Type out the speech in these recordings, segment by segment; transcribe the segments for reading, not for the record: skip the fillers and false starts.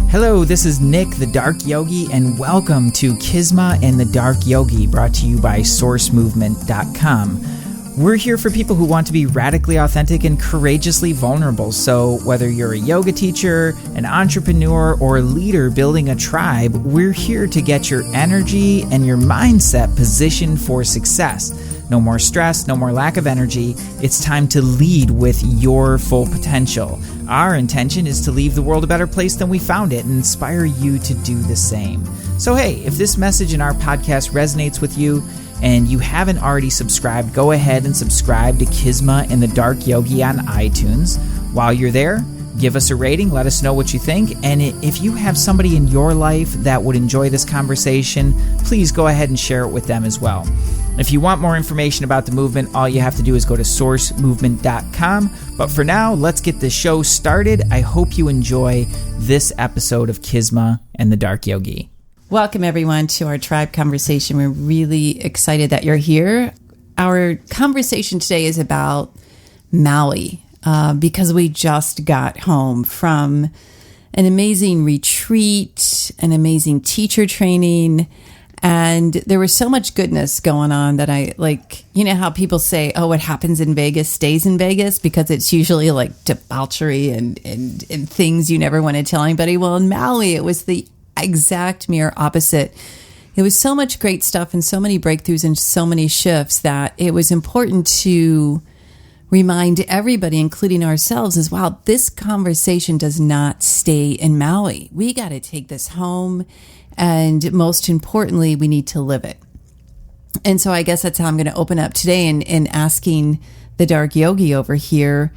Hello, this is Nick, the Dark Yogi, and welcome to Kisma and the Dark Yogi, brought to you by SourceMovement.com. We're here for people who want to be radically authentic and courageously vulnerable. So whether you're a yoga teacher, an entrepreneur, or a leader building a tribe, we're here to get your energy and your mindset positioned for success. No more stress, no more lack of energy. It's time to lead with your full potential. Our intention is to leave the world a better place than we found it and inspire you to do the same. So hey, if this message in our podcast resonates with you and you haven't already subscribed, go ahead and subscribe to Kisma and the Dark Yogi on iTunes. While you're there, give us a rating, let us know what you think, and if you have somebody in your life that would enjoy this conversation, please go ahead and share it with them as well. If you want more information about the movement, all you have to do is go to sourcemovement.com. But for now, let's get the show started. I hope you enjoy this episode of Kisma and the Dark Yogi. Welcome, everyone, to our tribe conversation. We're really excited that you're here. Our conversation today is about Maui, because we just got home from an amazing retreat, an amazing teacher training, and there was so much goodness going on that I like, you know how people say, oh, what happens in Vegas stays in Vegas, because it's usually like debauchery and things you never want to tell anybody. Well, in Maui, it was the exact mirror opposite. It was so much great stuff and so many breakthroughs and so many shifts that it was important to remind everybody, including ourselves, is wow, this conversation does not stay in Maui. We got to take this home. And most importantly, we need to live it. And so I guess that's how I'm going to open up today in asking the Dark Yogi over here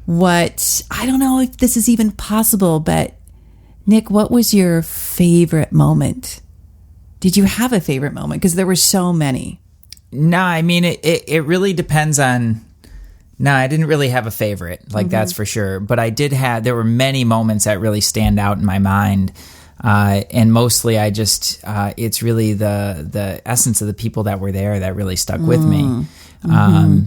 what, I don't know if this is even possible, but Nick, what was your favorite moment? Did you have a favorite moment? Because there were so many. No, I mean, it really depends on... No, I didn't really have a favorite, that's for sure. But there were many moments that really stand out in my mind. And mostly it's really the essence of the people that were there that really stuck with me.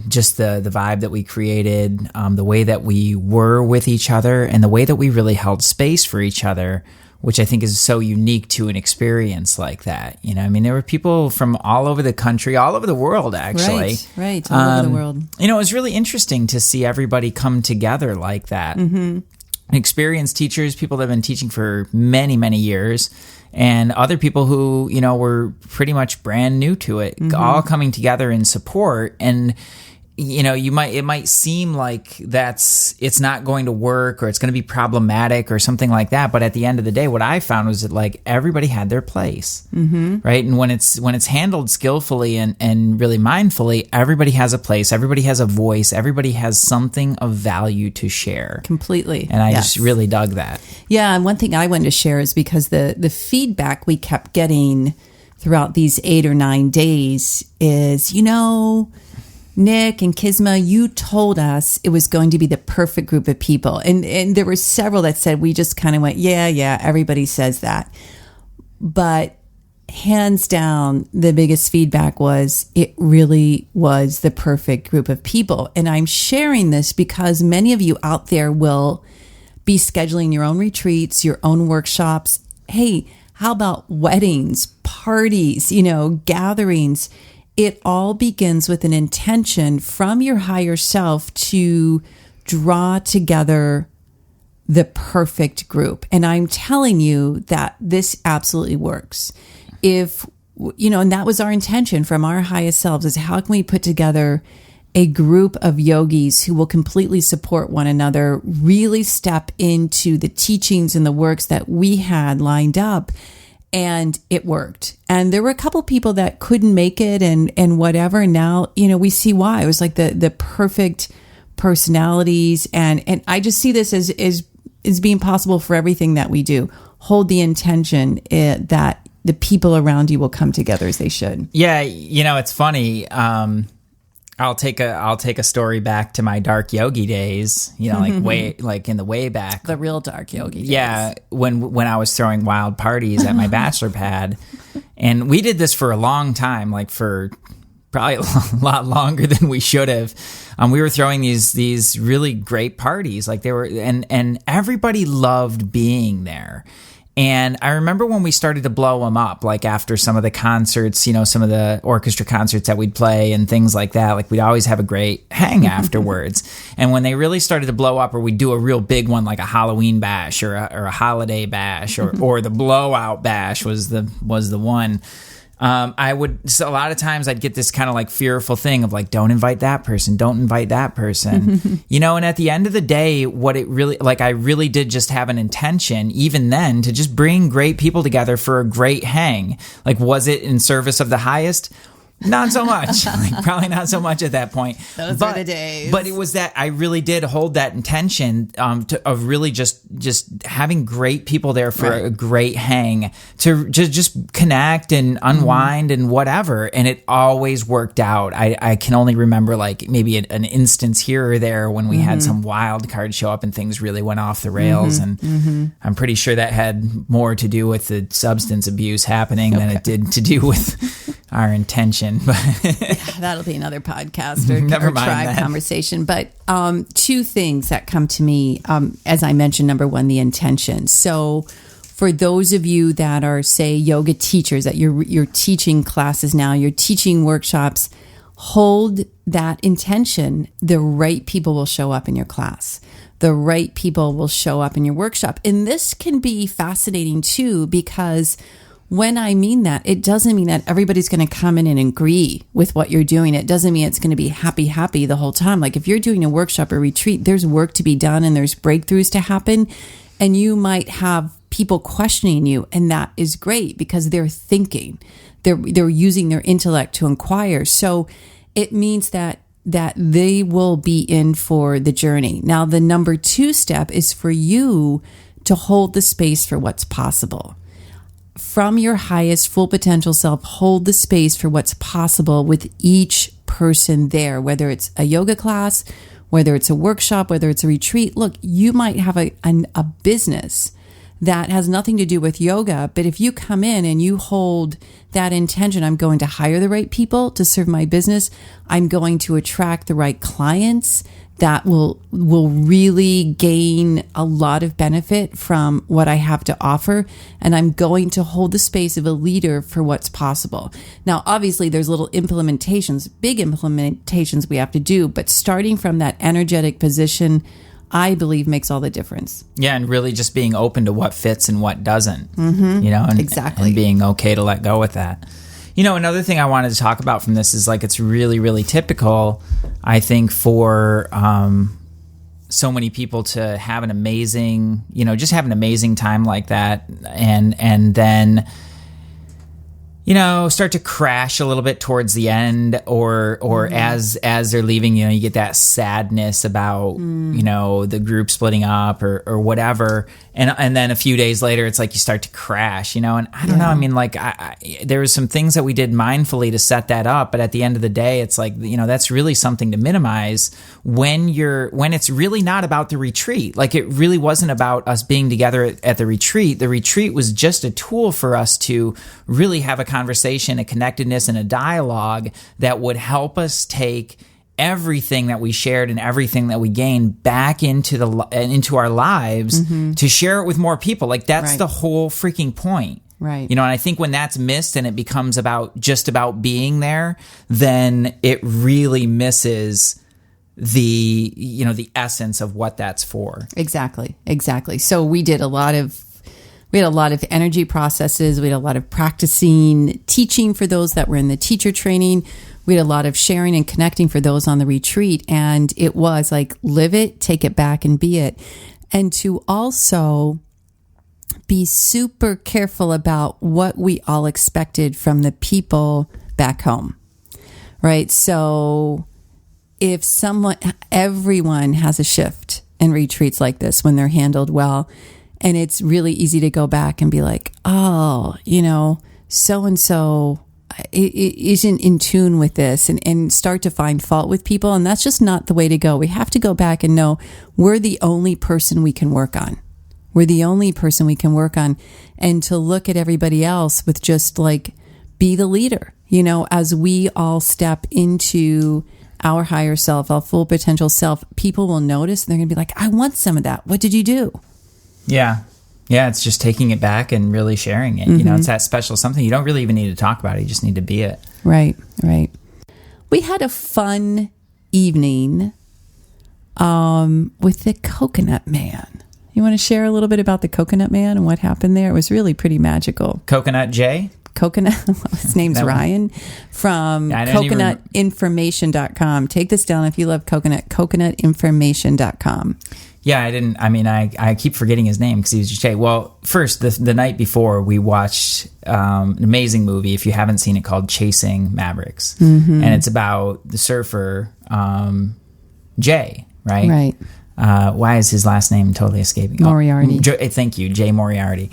Just the vibe that we created, the way that we were with each other, and the way that we really held space for each other, which I think is so unique to an experience like that. You know, I mean, there were people from all over the country, all over the world, actually. Right, all over the world. You know, it was really interesting to see everybody come together like that. Experienced teachers, people that have been teaching for many, many years, and other people who, you know, were pretty much brand new to it, all coming together in support. And, you know, it might seem like it's not going to work or it's going to be problematic or something like that. But at the end of the day, what I found was that like everybody had their place, right? And when it's handled skillfully and really mindfully, everybody has a place, everybody has a voice, everybody has something of value to share. Completely. And I just really dug that. Yeah. And one thing I wanted to share is because the feedback we kept getting throughout these 8 or 9 days is, you know, Nick and Kisma, you told us it was going to be the perfect group of people. And there were several that said, we just kind of went, yeah, everybody says that. But hands down, the biggest feedback was it really was the perfect group of people. And I'm sharing this because many of you out there will be scheduling your own retreats, your own workshops. Hey, how about weddings, parties, you know, gatherings? It all begins with an intention from your higher self to draw together the perfect group. And I'm telling you that this absolutely works. If, you know, and that was our intention from our highest selves, is how can we put together a group of yogis who will completely support one another, really step into the teachings and the works that we had lined up. And it worked. And there were a couple people that couldn't make it and whatever. And now, you know, we see why. It was like the perfect personalities. And I just see this as being possible for everything that we do. Hold the intention that the people around you will come together as they should. Yeah. You know, it's funny. I'll take a story back to my dark yogi days, you know, like in the way back. The real dark yogi days. Yeah, when I was throwing wild parties at my bachelor pad. And we did this for a long time, like for probably a lot longer than we should have. We were throwing these really great parties, like they were, and everybody loved being there. And I remember when we started to blow them up, like after some of the concerts, some of the orchestra concerts that we'd play and things like that, like we'd always have a great hang afterwards. And when they really started to blow up, or we'd do a real big one, like a Halloween bash or a holiday bash, or the blowout bash was the one. So a lot of times I'd get this kind of like fearful thing of like, don't invite that person, don't invite that person, and at the end of the day, what it really, like, I really did just have an intention, even then, to just bring great people together for a great hang. Like, was it in service of the highest? Not so much. Probably not so much at that point. Those were the days. But it was that I really did hold that intention of really just having great people there for a great hang to just connect and unwind and whatever. And it always worked out. I can only remember like maybe an instance here or there when we had some wild card show up and things really went off the rails. And I'm pretty sure that had more to do with the substance abuse happening than it did to do with our intention. But that'll be another podcast or Never mind tribe that. conversation. But two things that come to me, as I mentioned, number one, the intention. So for those of you that are, say, yoga teachers, that you're teaching classes now, you're teaching workshops, hold that intention. The right people will show up in your class. The right people will show up in your workshop. And this can be fascinating too, because when I mean that, it doesn't mean that everybody's going to come in and agree with what you're doing. It doesn't mean it's going to be happy the whole time. Like if you're doing a workshop or retreat, there's work to be done and there's breakthroughs to happen. And you might have people questioning you. And that is great because they're thinking, they're using their intellect to inquire. So it means that they will be in for the journey. Now, the number 2 step is for you to hold the space for what's possible. From your highest full potential self, hold the space for what's possible with each person there, whether it's a yoga class, whether it's a workshop, whether it's a retreat. Look, you might have a business that has nothing to do with yoga, but if you come in and you hold that intention, I'm going to hire the right people to serve my business, I'm going to attract the right clients that will really gain a lot of benefit from what I have to offer. And I'm going to hold the space of a leader for what's possible. Now, obviously, there's little implementations, big implementations we have to do, but starting from that energetic position, I believe makes all the difference. Yeah, and really just being open to what fits and what doesn't, Exactly. and being okay to let go with that. Another thing I wanted to talk about from this is like it's really, really typical, I think, for so many people to have an amazing, just have an amazing time like that, and then start to crash a little bit towards the end, or as they're leaving, you get that sadness about the group splitting up or whatever, and then a few days later it's like you start to crash, and I don't know. I mean, like there was some things that we did mindfully to set that up, but at the end of the day, it's like that's really something to minimize when it's really not about the retreat. Like it really wasn't about us being together at the retreat. The retreat was just a tool for us to really have a conversation, a connectedness, and a dialogue that would help us take everything that we shared and everything that we gained back into our lives to share it with more people. Like that's the whole freaking point. Right. And I think when that's missed and it becomes just about being there, then it really misses the essence of what that's for. Exactly. So we had a lot of energy processes. We had a lot of practicing, teaching for those that were in the teacher training. We had a lot of sharing and connecting for those on the retreat. And it was like, live it, take it back, and be it. And to also be super careful about what we all expected from the people back home, right? So if everyone has a shift in retreats like this when they're handled well. And it's really easy to go back and be like, oh, so-and-so isn't in tune with this, and start to find fault with people. And that's just not the way to go. We have to go back and know we're the only person we can work on. We're the only person we can work on. And to look at everybody else with just like, be the leader, as we all step into our higher self, our full potential self, people will notice and they're going to be like, I want some of that. What did you do? Yeah. Yeah, it's just taking it back and really sharing it. You know, it's that special something. You don't really even need to talk about it. You just need to be it. Right. We had a fun evening with the Coconut Man. You want to share a little bit about the Coconut Man and what happened there? It was really pretty magical. Coconut J? His name's Ryan from coconutinformation.com. Take this down if you love coconut, coconutinformation.com. Yeah, I keep forgetting his name because he was just Jay. Well, first, the night before, we watched an amazing movie, if you haven't seen it, called Chasing Mavericks. And it's about the surfer, Jay, right? Right. Why is his last name totally escaping? Moriarty. Thank you, Jay Moriarty.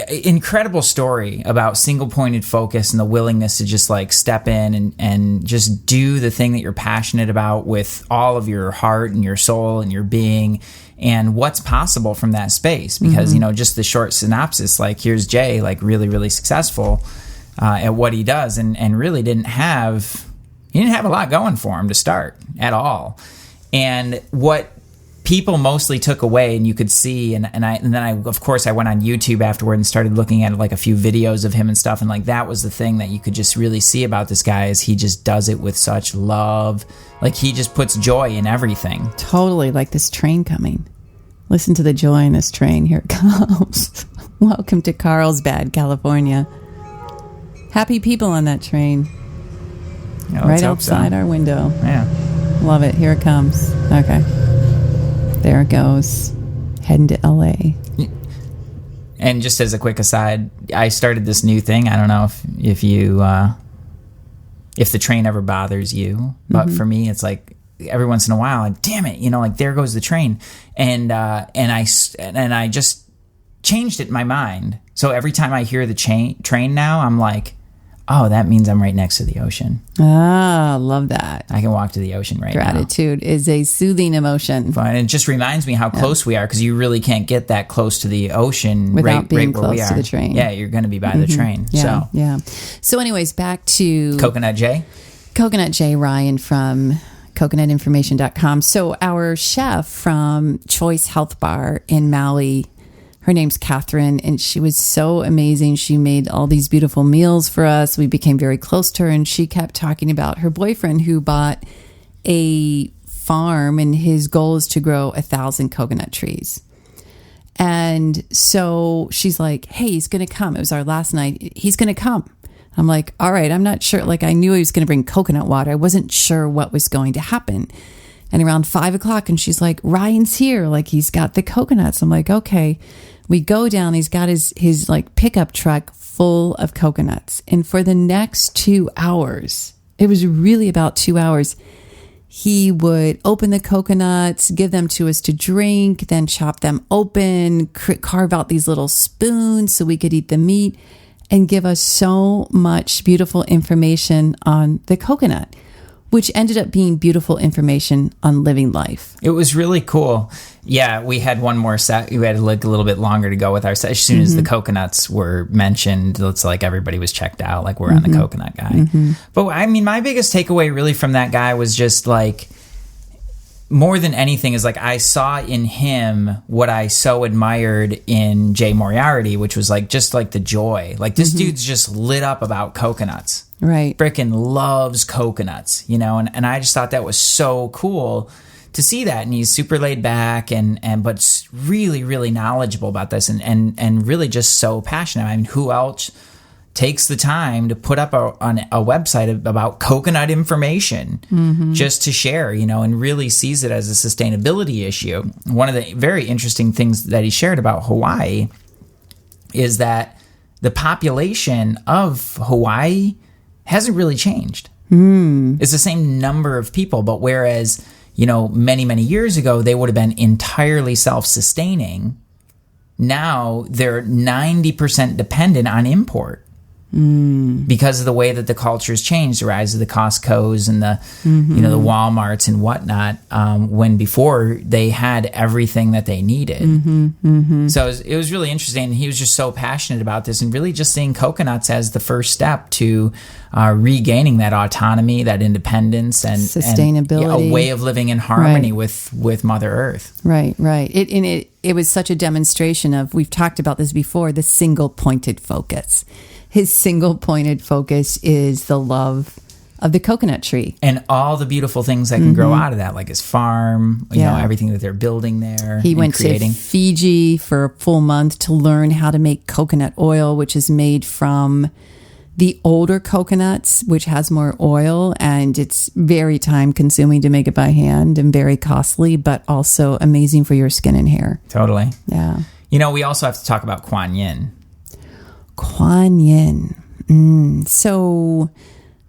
Incredible story about single-pointed focus and the willingness to just like step in and just do the thing that you're passionate about with all of your heart and your soul and your being, and what's possible from that space. Because, you know, just the short synopsis, like here's Jay, like really, really successful at what he does, and really didn't have a lot going for him to start at all. And what people mostly took away, and you could see, and then I of course I went on YouTube afterward and started looking at like a few videos of him and stuff, and like that was the thing that you could just really see about this guy, is he just does it with such love. Like he just puts joy in everything. Totally, like this train coming. Listen to the joy in this train. Here it comes. Welcome to Carlsbad, California. Happy people on that train. Yeah, right outside our window. Yeah. Love it. Here it comes. Okay. There it goes. Heading to LA. And just as a quick aside, I started this new thing. I don't know if you if the train ever bothers you, but for me, it's like every once in a while, like, damn it, you know, like there goes the train, and I just changed it in my mind. So every time I hear the train now, I'm like, oh, that means I'm right next to the ocean. Ah, love that. I can walk to the ocean right now. Gratitude is a soothing emotion. And it just reminds me how close we are, because you really can't get that close to the ocean without being where we close are. to the train. Yeah, you're going to be by the train. Yeah. So anyways, back to Coconut J. Coconut J. Ryan from coconutinformation.com. So our chef from Choice Health Bar in Maui, her name's Catherine, and she was so amazing. She made all these beautiful meals for us. We became very close to her, and she kept talking about her boyfriend who bought a farm, and his goal is to grow 1,000 coconut trees. And so she's like, hey, he's going to come. It was our last night. He's going to come. I'm like, all right, I'm not sure. Like, I knew he was going to bring coconut water. I wasn't sure what was going to happen. And around 5:00, and she's like, Ryan's here. Like, he's got the coconuts. I'm like, okay. We go down. He's got his like pickup truck full of coconuts. And for the next 2 hours, it was really about 2 hours, he would open the coconuts, give them to us to drink, then chop them open, carve out these little spoons so we could eat the meat, and give us so much beautiful information on the coconut, which ended up being beautiful information on living life. It was really cool. Yeah, we had one more set. We had like a little bit longer to go with our set. As soon as the coconuts were mentioned, it's like everybody was checked out, like we're on the coconut guy. But I mean, my biggest takeaway really from that guy was just like, more than anything, is like I saw in him what I so admired in Jay Moriarty, which was like just like the joy. Like this dude's just lit up about coconuts. Right. Frickin' loves coconuts, you know, and I just thought that was so cool to see that. And he's super laid back but really, really knowledgeable about this and really just so passionate. I mean, who else takes the time to put up on a website about coconut information just to share, you know, and really sees it as a sustainability issue? One of the very interesting things that he shared about Hawaii is that the population of Hawaii hasn't really changed. It's the same number of people, but whereas, you know, many, many years ago, they would have been entirely self-sustaining. Now they're 90% dependent on import. because of the way that the culture's changed, the rise of the Costco's and the the Walmarts and whatnot, when before they had everything that they needed. So it was really interesting. He was just so passionate about this, and really just seeing coconuts as the first step to regaining that autonomy, that independence, and sustainability, and a way of living in harmony with Mother Earth. Right. It was such a demonstration of, we've talked about this before, the single pointed focus. His single pointed focus is the love of the coconut tree. And all the beautiful things that can grow out of that, like his farm, you know, everything that they're building there. He went creating. to Fiji for a full month to learn how to make coconut oil, which is made from the older coconuts, which has more oil, and it's very time consuming to make it by hand and very costly, but also amazing for your skin and hair. Totally. Yeah. You know, we also have to talk about Quan Yin. Quan Yin. So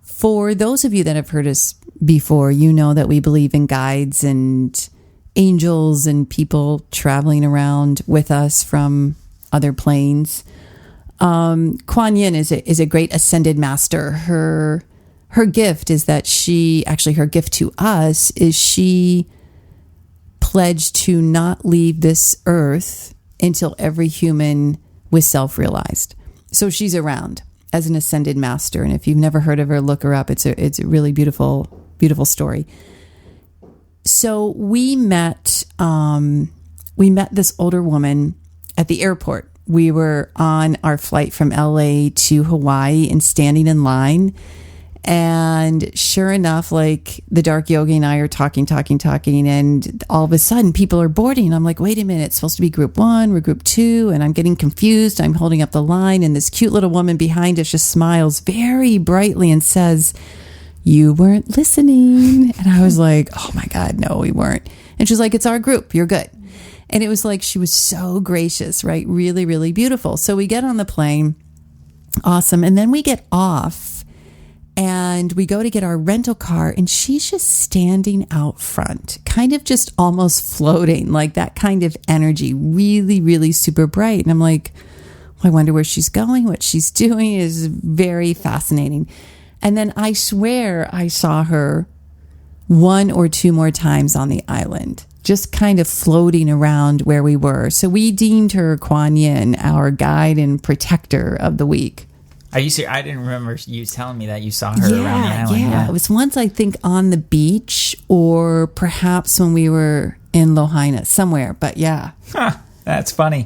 for those of you that have heard us before, you know that we believe in guides and angels and people traveling around with us from other planes. Quan Yin is a great ascended master. Her gift is that her gift to us is she pledged to not leave this earth until every human was self-realized. So she's around as an ascended master. And if you've never heard of her, look her up. It's a really beautiful, beautiful story. So we met this older woman at the airport. We were on our flight from LA to Hawaii and standing in line. And sure enough, like the dark yogi and I are talking. And all of a sudden people are boarding. I'm like, wait a minute, it's supposed to be group 1, we're group 2. And I'm getting confused. I'm holding up the line. And this cute little woman behind us just smiles very brightly and says, "You weren't listening." And I was like, oh my God, no, we weren't. And she's like, "It's our group. You're good." And it was like, she was so gracious, right? Really, really beautiful. So we get on the plane. Awesome. And then we get off. And we go to get our rental car, and she's just standing out front, kind of just almost floating, like that kind of energy, really, really super bright. And I'm like, well, I wonder where she's going. What she's doing is very fascinating. And then I swear I saw her 1 or 2 more times on the island, just kind of floating around where we were. So we deemed her Quan Yin, our guide and protector of the week. Are you serious? I didn't remember you telling me that you saw her around the island. Yeah, it was once, I think, on the beach, or perhaps when we were in Lahaina, somewhere. But yeah. Huh, that's funny.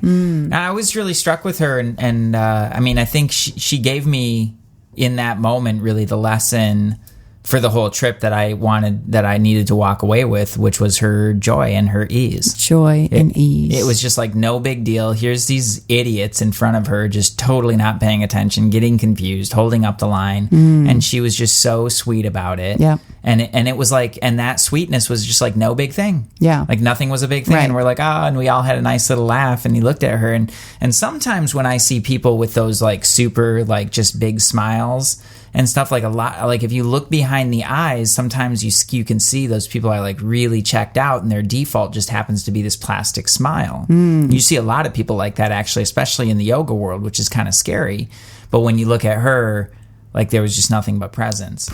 I was really struck with her. And I mean, I think she gave me, in that moment, really the lesson for the whole trip that I needed to walk away with, which was her joy and her ease. Joy and ease. It was just like, no big deal. Here's these idiots in front of her, just totally not paying attention, getting confused, holding up the line. And she was just so sweet about it. Yeah. And it was like, and that sweetness was just like no big thing. Yeah. Like nothing was a big thing. Right. And we're like, and we all had a nice little laugh, and he looked at her. And sometimes when I see people with those like super, like just big smiles and stuff, like a lot, like if you look behind the eyes, sometimes you can see those people are like really checked out, and their default just happens to be this plastic smile. You see a lot of people like that, actually, especially in the yoga world, which is kind of scary. But when you look at her, like there was just nothing but presence.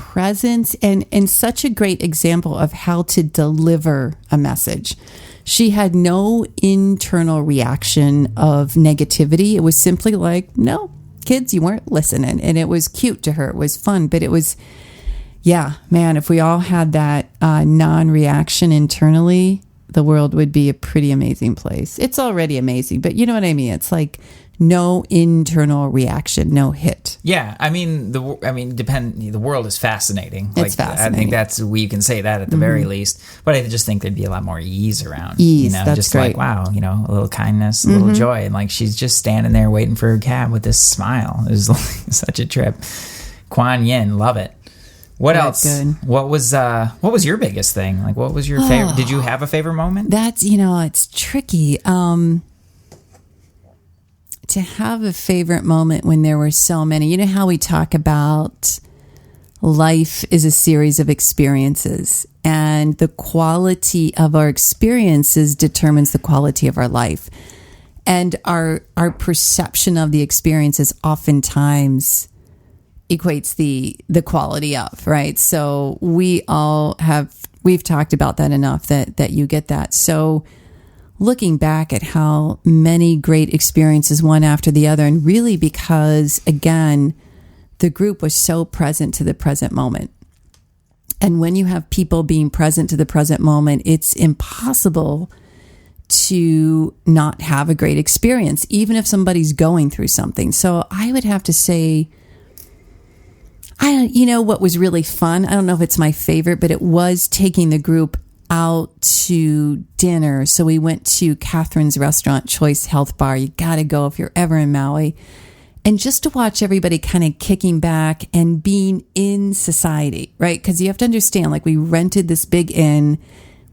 And such a great example of how to deliver a message. She had no internal reaction of negativity. It was simply like, no, kids, you weren't listening. And it was cute to her. It was fun. But it was, yeah, man, if we all had that non-reaction internally, the world would be a pretty amazing place. It's already amazing, but you know what I mean? It's like no internal reaction, no hit. Yeah, I mean, the world is fascinating. It's fascinating. I think we can say that at the very least. But I just think there'd be a lot more ease around. Ease, that's just great. Like, wow, a little kindness, a little joy. And like, she's just standing there waiting for her cab with this smile. It was like such a trip. Quan Yin, love it. What else? Good. What was your biggest thing? Like, what was your favorite? Did you have a favorite moment? That's, it's tricky. To have a favorite moment when there were so many. You know how we talk about life is a series of experiences, and the quality of our experiences determines the quality of our life. And our perception of the experiences oftentimes equates the quality of, right? So we've talked about that enough that you get that. So looking back at how many great experiences, one after the other, and really because, again, the group was so present to the present moment. And when you have people being present to the present moment, it's impossible to not have a great experience, even if somebody's going through something. So I would have to say, what was really fun, I don't know if it's my favorite, but it was taking the group out to dinner. So we went to Catherine's Restaurant Choice Health Bar. You got to go if you're ever in Maui. And just to watch everybody kind of kicking back and being in society, right? Because you have to understand, like, we rented this big inn.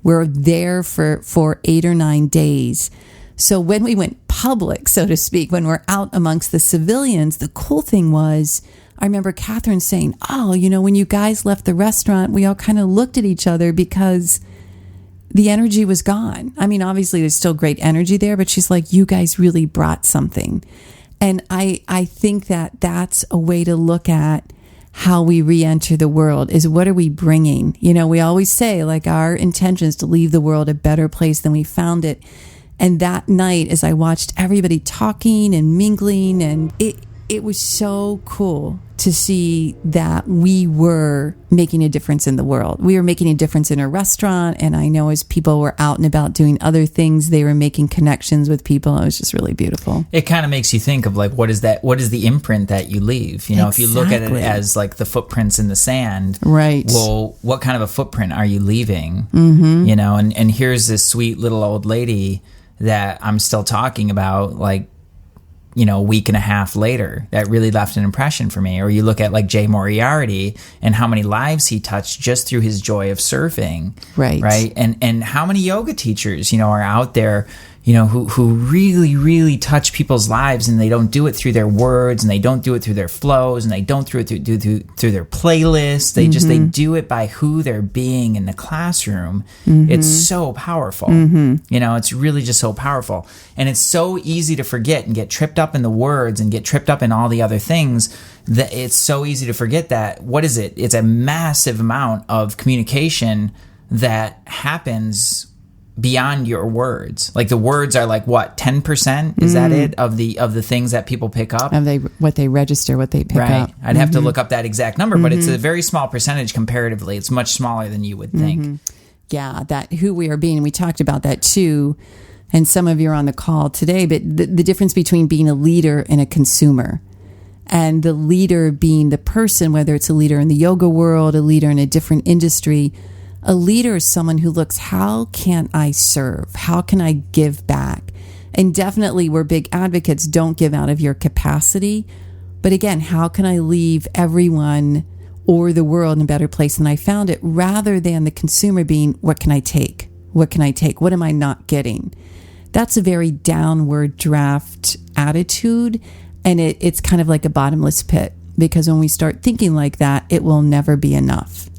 We're there for 8 or 9 days. So when we went public, so to speak, when we're out amongst the civilians, the cool thing was, I remember Catherine saying, when you guys left the restaurant, we all kind of looked at each other because the energy was gone. I mean, obviously there's still great energy there, but she's like, you guys really brought something. And I think that that's a way to look at how we re-enter the world, is what are we bringing? We always say, like, our intention is to leave the world a better place than we found it. And that night, as I watched everybody talking and mingling, and it was so cool to see that we were making a difference in the world. We were making a difference in a restaurant. And I know as people were out and about doing other things, they were making connections with people. It was just really beautiful. It kind of makes you think of, like, what is the imprint that you leave? If you look at it as like the footprints in the sand, right? Well, what kind of a footprint are you leaving? Mm-hmm. And here's this sweet little old lady that I'm still talking about, like, a week and a half later, that really left an impression for me. Or you look at, like, Jay Moriarty and how many lives he touched just through his joy of surfing. Right. And how many yoga teachers, are out there, who really, really touch people's lives, and they don't do it through their words, and they don't do it through their flows, and they don't do it through their playlists. They they do it by who they're being in the classroom. Mm-hmm. It's so powerful. Mm-hmm. It's really just so powerful. And it's so easy to forget and get tripped up in the words and get tripped up in all the other things, that it's so easy to forget that, what is it? It's a massive amount of communication that happens beyond your words. Like, the words are like, what, 10%? Is that it of the things that people pick up? What they register, what they pick up. I'd have to look up that exact number, but it's a very small percentage comparatively. It's much smaller than you would think. Yeah, that who we are being. We talked about that too, and some of you are on the call today, but the difference between being a leader and a consumer. And the leader being the person, whether it's a leader in the yoga world, a leader in a different industry. A leader is someone who looks, how can I serve? How can I give back? And definitely, we're big advocates, don't give out of your capacity. But again, how can I leave everyone or the world in a better place than I found it, rather than the consumer being, what can I take? What can I take? What am I not getting? That's a very downward draft attitude. And it's kind of like a bottomless pit, because when we start thinking like that, it will never be enough.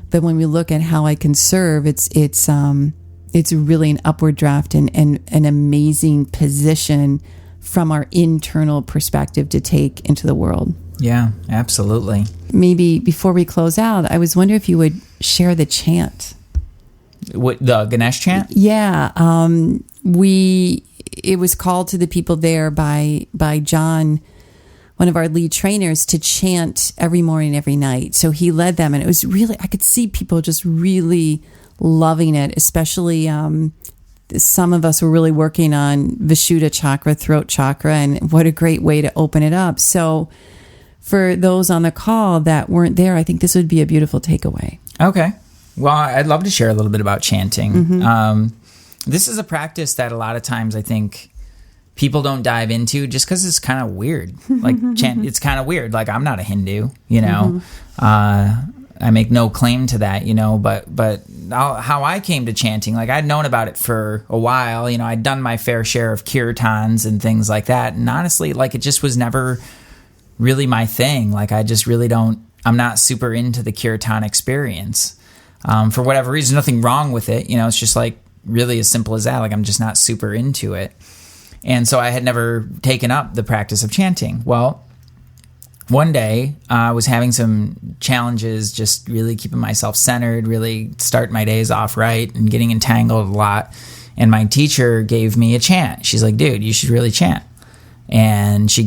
But when we look at how I can serve, it's really an upward draft and an amazing position from our internal perspective to take into the world. Yeah, absolutely. Maybe before we close out, I was wondering if you would share the chant. What, the Ganesh chant? Yeah. It was called to the people there by John, one of our lead trainers, to chant every morning, every night. So he led them, and it was really, I could see people just really loving it, especially some of us were really working on Vishuddha chakra, throat chakra, and what a great way to open it up. So for those on the call that weren't there, I think this would be a beautiful takeaway. Okay. Well, I'd love to share a little bit about chanting. Mm-hmm. This is a practice that a lot of times I think people don't dive into, just because it's kind of weird. Like, it's kind of weird. Like, I'm not a Hindu, I make no claim to that, but how I came to chanting, like, I'd known about it for a while, I'd done my fair share of kirtans and things like that. And honestly, like, it just was never really my thing. Like, I just really I'm not super into the kirtan experience. For whatever reason, nothing wrong with it. It's just like really as simple as that. Like, I'm just not super into it. And so I had never taken up the practice of chanting. Well, one day I was having some challenges, just really keeping myself centered, really starting my days off right and getting entangled a lot. And my teacher gave me a chant. She's like, dude, you should really chant. And she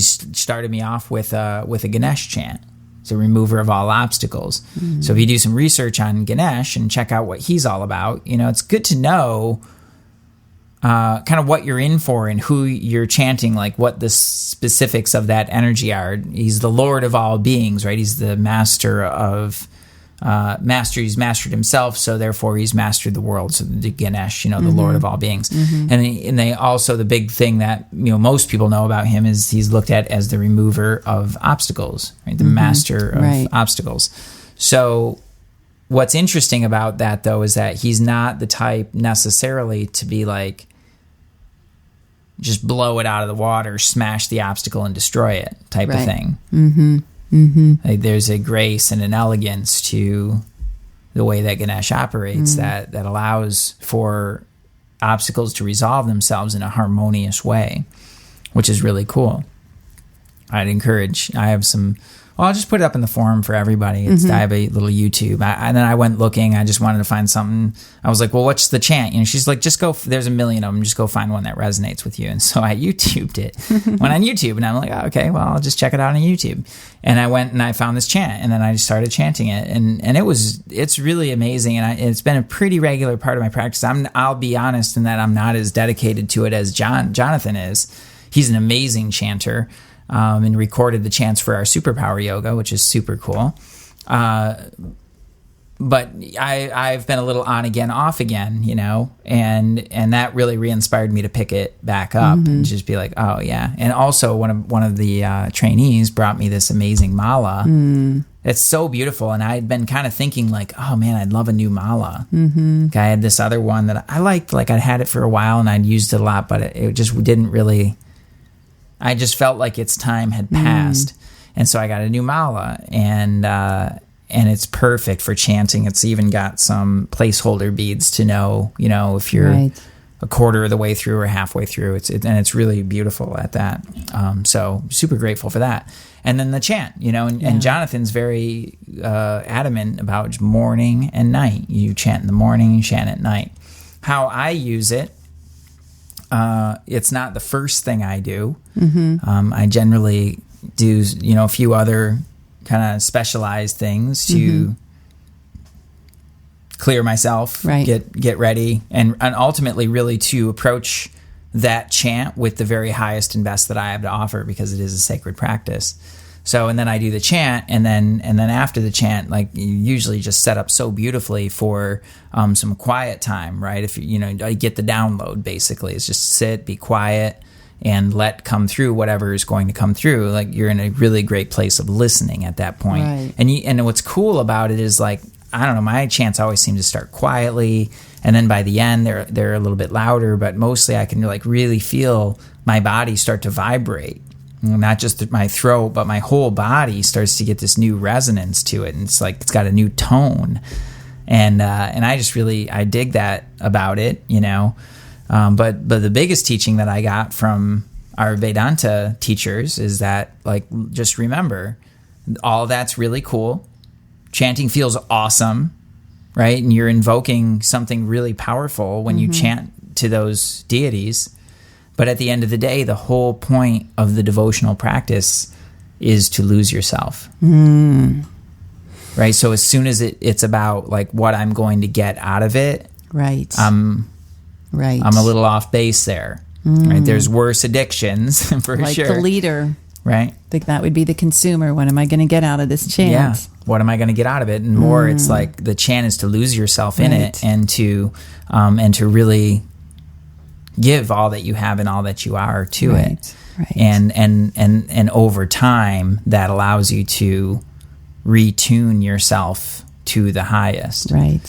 started me off with a Ganesh chant. It's a remover of all obstacles. Mm-hmm. So if you do some research on Ganesh and check out what he's all about, it's good to know kind of what you're in for and who you're chanting, like what the specifics of that energy are. He's the Lord of all beings, right? He's the master of he's mastered himself, so therefore he's mastered the world. So the Ganesh, the Lord of all beings. Mm-hmm. And they also, the big thing that most people know about him is he's looked at as the remover of obstacles, right? The master of obstacles. So what's interesting about that, though, is that he's not the type necessarily to be like, just blow it out of the water, smash the obstacle and destroy it type of thing. Mm-hmm. Mm-hmm. Like there's a grace and an elegance to the way that Ganesh operates that allows for obstacles to resolve themselves in a harmonious way, which is really cool. I'd encourage, I'll just put it up in the forum for everybody. I have a little YouTube. And then I went looking. I just wanted to find something. I was like, well, what's the chant? She's like, just go. There's a million of them. Just go find one that resonates with you. And so I YouTubed it. Went on YouTube, and I'm like, oh, okay, well, I'll just check it out on YouTube. And I went and I found this chant, and then I just started chanting it. And it's really amazing. And it's been a pretty regular part of my practice. I'll be honest in that I'm not as dedicated to it as Jonathan is. He's an amazing chanter. And recorded the chants for our superpower yoga, which is super cool. But I've been a little on again, off again, and that really re-inspired me to pick it back up and just be like, oh yeah. And also one of the trainees brought me this amazing mala. It's so beautiful, and I had been kind of thinking like, oh man, I'd love a new mala. I had this other one that I liked, like I'd had it for a while and I'd used it a lot, but it just didn't really. I just felt like its time had passed. And so I got a new mala, and it's perfect for chanting. It's even got some placeholder beads to know, if you're a quarter of the way through or halfway through. And it's really beautiful at that. So super grateful for that. And then the chant, and Jonathan's very adamant about morning and night. You chant in the morning, you chant at night. How I use it, it's not the first thing I do. I generally do, a few other kind of specialized things to clear myself, get ready, and ultimately really to approach that chant with the very highest and best that I have to offer, because it is a sacred practice. So, and then I do the chant, and then after the chant, like you usually just set up so beautifully for some quiet time, right? If I get the download, basically, it's just sit, be quiet, and let come through whatever is going to come through. Like you're in a really great place of listening at that point. Right. And what's cool about it is, like, I don't know, my chants always seem to start quietly, and then by the end they're a little bit louder, but mostly I can like really feel my body start to vibrate. Not just my throat, but my whole body starts to get this new resonance to it, and it's like it's got a new tone, and I just really dig that about it, But the biggest teaching that I got from our Vedanta teachers is that, like, just remember, all that's really cool. Chanting feels awesome, right? And you're invoking something really powerful when you chant to those deities. But at the end of the day, the whole point of the devotional practice is to lose yourself. Right? So as soon as it's about like what I'm going to get out of it, I'm a little off base there. Right? There's worse addictions for like sure. Like the leader. Right? I think that would be the consumer. What am I going to get out of this chant? Yeah. What am I going to get out of it? And more, it's like the chant is to lose yourself in it, and to really give all that you have and all that you are to it. Right. And over time, that allows you to retune yourself to the highest. Right.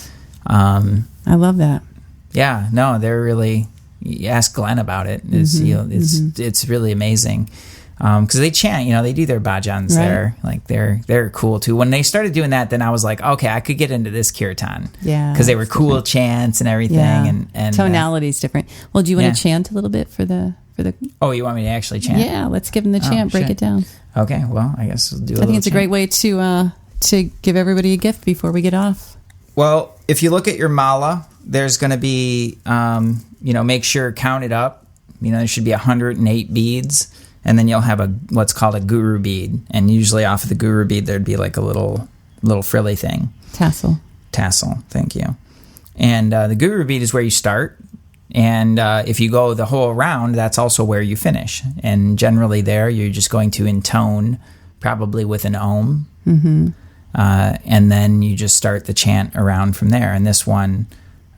I love that. Yeah. No, they're really. You ask Glenn about it. It's really amazing. Because they chant, they do their bhajans there. Like they're cool too. When they started doing that, then I was like, okay, I could get into this kirtan. Yeah, because they were cool chants and everything, and tonality is different. Well, do you want to chant a little bit for the for the? Oh, you want me to actually chant? Yeah, let's give them the chant. Break it down. Okay, well, I guess we'll do a little I think it's chant. a great way to give everybody a gift before we get off. Well, if you look at your mala, there's going to be, make sure, count it up. There should be 108 beads, and then you'll have what's called a guru bead. And usually off of the guru bead, there'd be like a little frilly thing. Tassel, thank you. And the guru bead is where you start. And if you go the whole round, that's also where you finish. And generally there, you're just going to intone, probably with an om. Mm-hmm. And then you just start the chant around from there. And this one,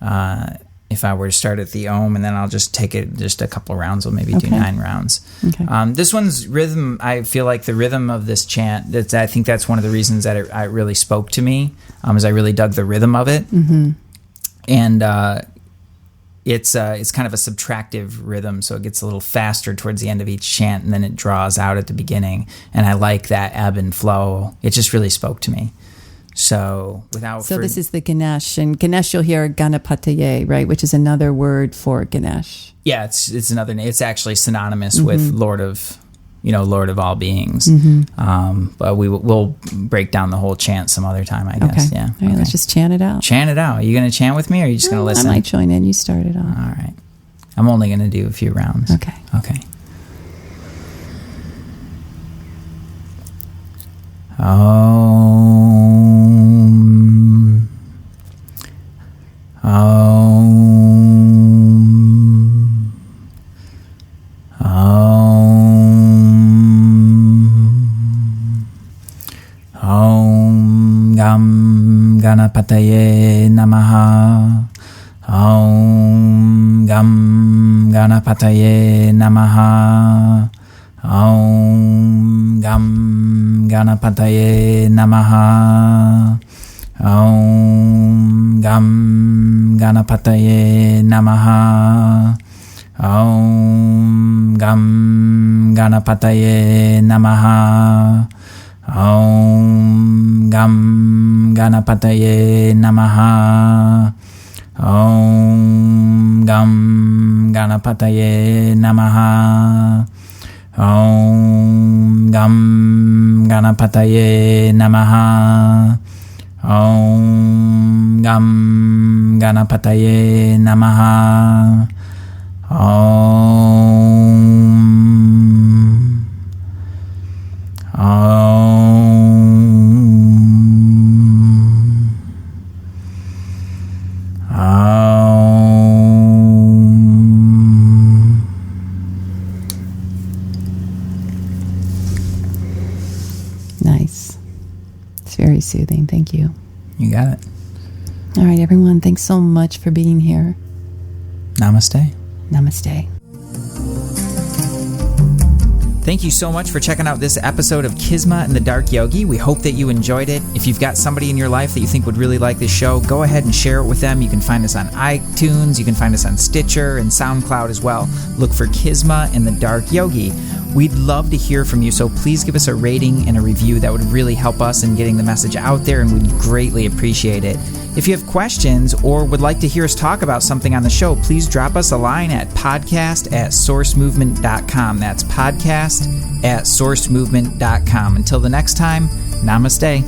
if I were to start at the om, and then I'll just take it just a couple of rounds, I'll maybe do 9 rounds. Okay. This one's rhythm, I feel like the rhythm of this chant, I think that's one of the reasons that it really spoke to me, is I really dug the rhythm of it. Mm-hmm. And it's kind of a subtractive rhythm, so it gets a little faster towards the end of each chant, and then it draws out at the beginning. And I like that ebb and flow. It just really spoke to me. So this is the Ganesh, and Ganesh you'll hear Ganapataye, right, which is another word for Ganesh. Yeah, it's another name. It's actually synonymous with Lord of all beings. Mm-hmm. But we'll break down the whole chant some other time, I guess. Okay. Yeah. All right, let's just chant it out. Chant it out. Are you going to chant with me, or are you just going to listen? I might join in. You start it off. All right. I'm only going to do a few rounds. Okay. Ganapataye namaha. Om Gam Ganapataye namaha. Om Gam Ganapataye namaha. Om Gam Ganapataye namaha. Om Gam Ganapataye namaha. Om Gam Ganapataye namaha. Om Gam Ganapataye namaha. Om Gam Ganapataye namaha. Om Gam Ganapataye namaha. Nice. It's very soothing. Thank you. You got it. All right, everyone. Thanks so much for being here. Namaste. Namaste. Thank you so much for checking out this episode of Kisma and the Dark Yogi. We hope that you enjoyed it. If you've got somebody in your life that you think would really like this show, go ahead and share it with them. You can find us on iTunes. You can find us on Stitcher and SoundCloud as well. Look for Kisma and the Dark Yogi. We'd love to hear from you, so please give us a rating and a review. That would really help us in getting the message out there, and we'd greatly appreciate it. If you have questions or would like to hear us talk about something on the show, please drop us a line at podcast@sourcemovement.com. That's podcast@sourcemovement.com. Until the next time, namaste.